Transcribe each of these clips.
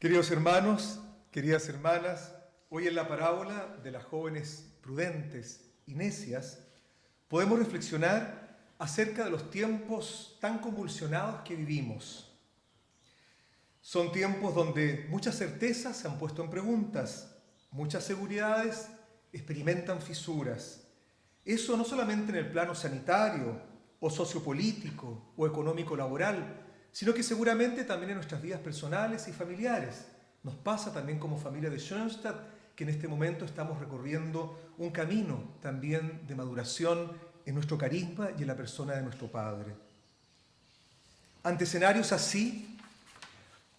Queridos hermanos, queridas hermanas, hoy en la parábola de las jóvenes prudentes y necias podemos reflexionar acerca de los tiempos tan convulsionados que vivimos. Son tiempos donde muchas certezas se han puesto en preguntas, muchas seguridades experimentan fisuras. Eso no solamente en el plano sanitario o sociopolítico o económico-laboral, sino que seguramente también en nuestras vidas personales y familiares. Nos pasa también como familia de Schoenstatt, que en este momento estamos recorriendo un camino también de maduración en nuestro carisma y en la persona de nuestro Padre. Ante escenarios así,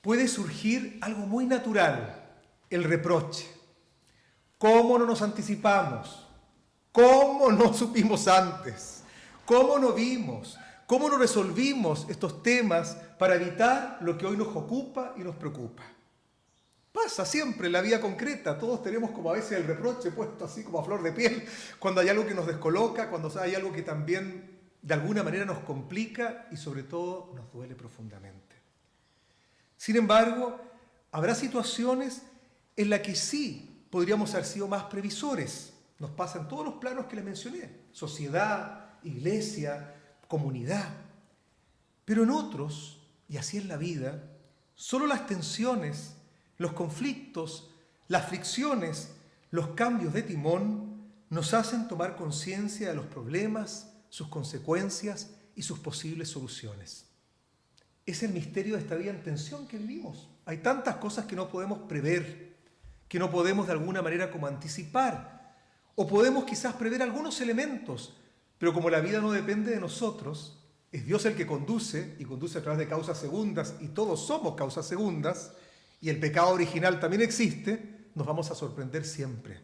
puede surgir algo muy natural, el reproche. ¿Cómo no nos anticipamos? ¿Cómo no supimos antes? ¿Cómo no vimos? ¿Cómo no resolvimos estos temas para evitar lo que hoy nos ocupa y nos preocupa? Pasa siempre en la vida concreta, todos tenemos como a veces el reproche puesto así como a flor de piel, cuando hay algo que nos descoloca, cuando hay algo que también de alguna manera nos complica y sobre todo nos duele profundamente. Sin embargo, habrá situaciones en las que sí podríamos haber sido más previsores. Nos pasa en todos los planos que les mencioné, sociedad, iglesia, comunidad. Pero en otros, y así es la vida, solo las tensiones, los conflictos, las fricciones, los cambios de timón nos hacen tomar conciencia de los problemas, sus consecuencias y sus posibles soluciones. Es el misterio de esta vida en tensión que vivimos. Hay tantas cosas que no podemos prever, que no podemos de alguna manera como anticipar, o podemos quizás prever algunos elementos, pero como la vida no depende de nosotros, es Dios el que conduce, y conduce a través de causas segundas, y todos somos causas segundas, y el pecado original también existe, nos vamos a sorprender siempre.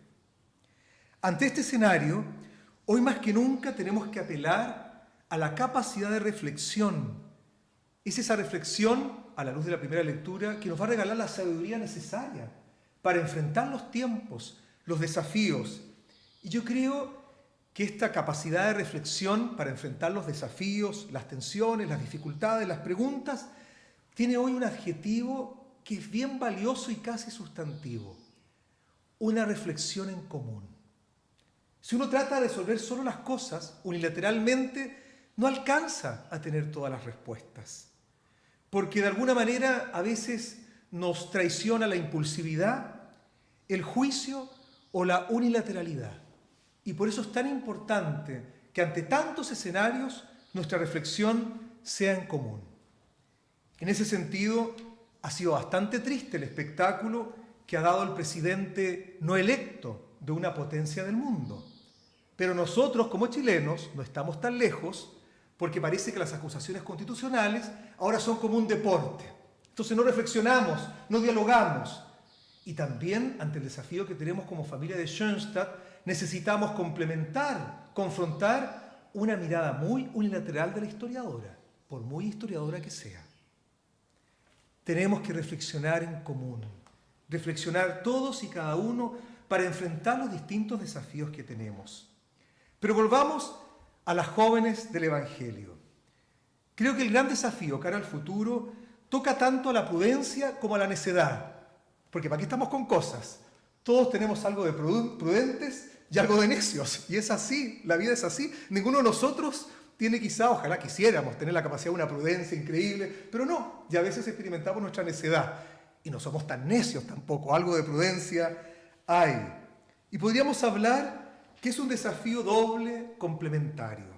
Ante este escenario, hoy más que nunca tenemos que apelar a la capacidad de reflexión. Es esa reflexión, a la luz de la primera lectura, que nos va a regalar la sabiduría necesaria para enfrentar los tiempos, los desafíos. Y yo creo que esta capacidad de reflexión para enfrentar los desafíos, las tensiones, las dificultades, las preguntas, tiene hoy un adjetivo que es bien valioso y casi sustantivo: una reflexión en común. Si uno trata de resolver solo las cosas unilateralmente, no alcanza a tener todas las respuestas, porque de alguna manera a veces nos traiciona la impulsividad, el juicio o la unilateralidad. Y por eso es tan importante que ante tantos escenarios nuestra reflexión sea en común. En ese sentido, ha sido bastante triste el espectáculo que ha dado el presidente no electo de una potencia del mundo. Pero nosotros, como chilenos, no estamos tan lejos, porque parece que las acusaciones constitucionales ahora son como un deporte. Entonces no reflexionamos, no dialogamos. Y también, ante el desafío que tenemos como familia de Schoenstatt, necesitamos complementar, confrontar una mirada muy unilateral de la historiadora, por muy historiadora que sea. Tenemos que reflexionar en común, reflexionar todos y cada uno para enfrentar los distintos desafíos que tenemos. Pero volvamos a las jóvenes del Evangelio. Creo que el gran desafío cara al futuro toca tanto a la prudencia como a la necedad, porque ¿para qué estamos con cosas? Todos tenemos algo de prudentes y algo de necios, y es así, la vida es así. Ninguno de nosotros tiene quizá, ojalá quisiéramos tener la capacidad de una prudencia increíble, pero no, y a veces experimentamos nuestra necedad, y no somos tan necios tampoco, algo de prudencia hay. Y podríamos hablar que es un desafío doble complementario.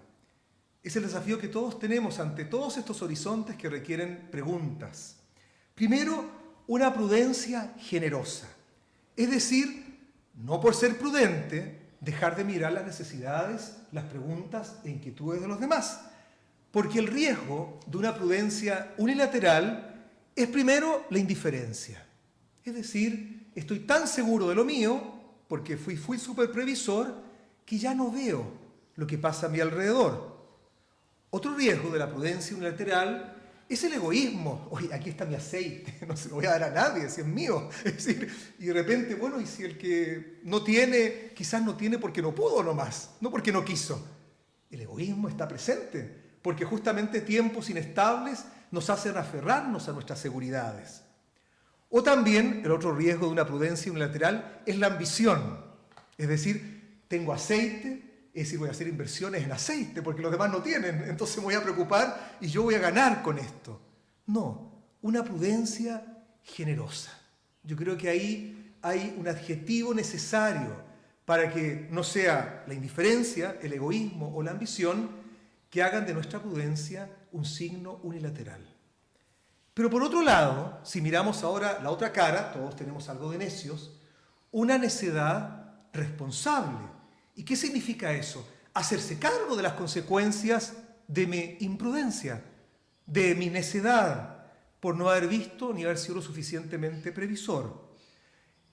Es el desafío que todos tenemos ante todos estos horizontes que requieren preguntas. Primero, una prudencia generosa, es decir, no por ser prudente, dejar de mirar las necesidades, las preguntas e inquietudes de los demás. Porque el riesgo de una prudencia unilateral es primero la indiferencia. Es decir, estoy tan seguro de lo mío, porque fui súper previsor, que ya no veo lo que pasa a mi alrededor. Otro riesgo de la prudencia unilateral es el egoísmo. Oye, aquí está mi aceite, no se lo voy a dar a nadie, si es mío. Es decir, y de repente, bueno, y si el que no tiene, quizás no tiene porque no pudo nomás, no porque no quiso. El egoísmo está presente, porque justamente tiempos inestables nos hacen aferrarnos a nuestras seguridades. O también el otro riesgo de una prudencia unilateral es la ambición. Es decir, tengo aceite, es decir, voy a hacer inversiones en aceite porque los demás no tienen, entonces me voy a preocupar y yo voy a ganar con esto. No, una prudencia generosa. Yo creo que ahí hay un adjetivo necesario para que no sea la indiferencia, el egoísmo o la ambición que hagan de nuestra prudencia un signo unilateral. Pero por otro lado, si miramos ahora la otra cara, todos tenemos algo de necios, una necedad responsable. ¿Y qué significa eso? Hacerse cargo de las consecuencias de mi imprudencia, de mi necedad, por no haber visto ni haber sido lo suficientemente previsor.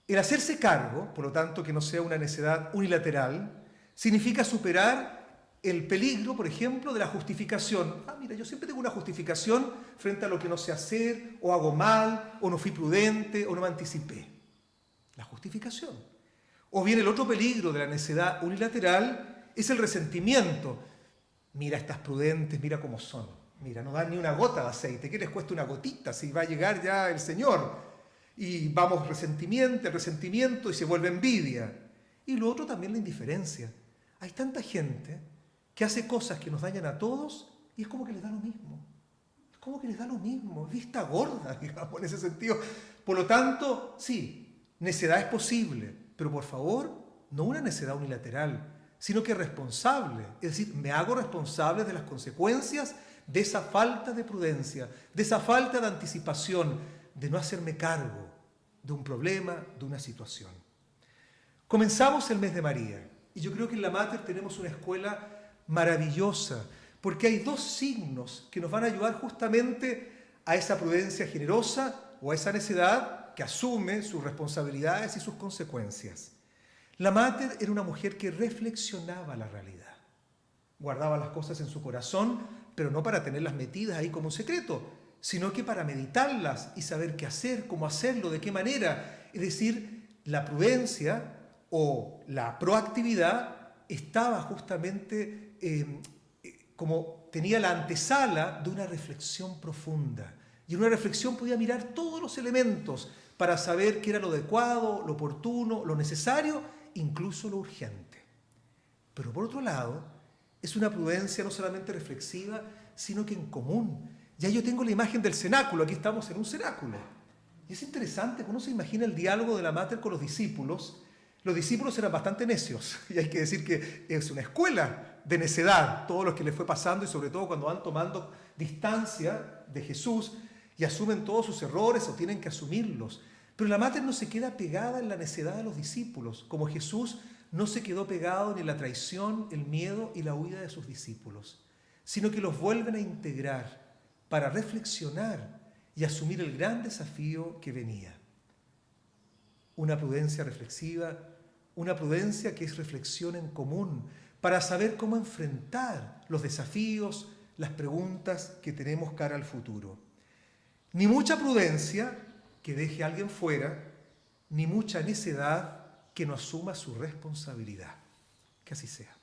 El hacerse cargo, por lo tanto que no sea una necedad unilateral, significa superar el peligro, por ejemplo, de la justificación. Mira, yo siempre tengo una justificación frente a lo que no sé hacer, o hago mal, o no fui prudente, o no me anticipé. La justificación. O bien el otro peligro de la necedad unilateral es el resentimiento. Mira, estas prudentes, mira cómo son. Mira, no dan ni una gota de aceite. ¿Qué les cuesta una gotita si va a llegar ya el Señor? Y vamos, resentimiento y se vuelve envidia. Y lo otro también la indiferencia. Hay tanta gente que hace cosas que nos dañan a todos y es como que les da lo mismo. Es como que les da lo mismo. Vista gorda, digamos, en ese sentido. Por lo tanto, sí, necedad es posible, pero por favor, no una necedad unilateral, sino que responsable. Es decir, me hago responsable de las consecuencias de esa falta de prudencia, de esa falta de anticipación, de no hacerme cargo de un problema, de una situación. Comenzamos el mes de María y yo creo que en la Mater tenemos una escuela maravillosa porque hay dos signos que nos van a ayudar justamente a esa prudencia generosa o a esa necedad que asume sus responsabilidades y sus consecuencias. La Mater era una mujer que reflexionaba la realidad, guardaba las cosas en su corazón, pero no para tenerlas metidas ahí como un secreto, sino que para meditarlas y saber qué hacer, cómo hacerlo, de qué manera. Es decir, la prudencia o la proactividad estaba justamente como tenía la antesala de una reflexión profunda. Y en una reflexión podía mirar todos los elementos para saber qué era lo adecuado, lo oportuno, lo necesario, incluso lo urgente. Pero por otro lado, es una prudencia no solamente reflexiva, sino que en común. Ya yo tengo la imagen del cenáculo, aquí estamos en un cenáculo. Y es interesante, cuando uno se imagina el diálogo de la Mater con los discípulos eran bastante necios, y hay que decir que es una escuela de necedad, todos los que les fue pasando, y sobre todo cuando van tomando distancia de Jesús y asumen todos sus errores o tienen que asumirlos. Pero la Mater no se queda pegada en la necedad de los discípulos, como Jesús no se quedó pegado ni en la traición, el miedo y la huida de sus discípulos, sino que los vuelven a integrar para reflexionar y asumir el gran desafío que venía. Una prudencia reflexiva, una prudencia que es reflexión en común, para saber cómo enfrentar los desafíos, las preguntas que tenemos cara al futuro. Ni mucha prudencia que deje a alguien fuera, ni mucha necedad que no asuma su responsabilidad. Que así sea.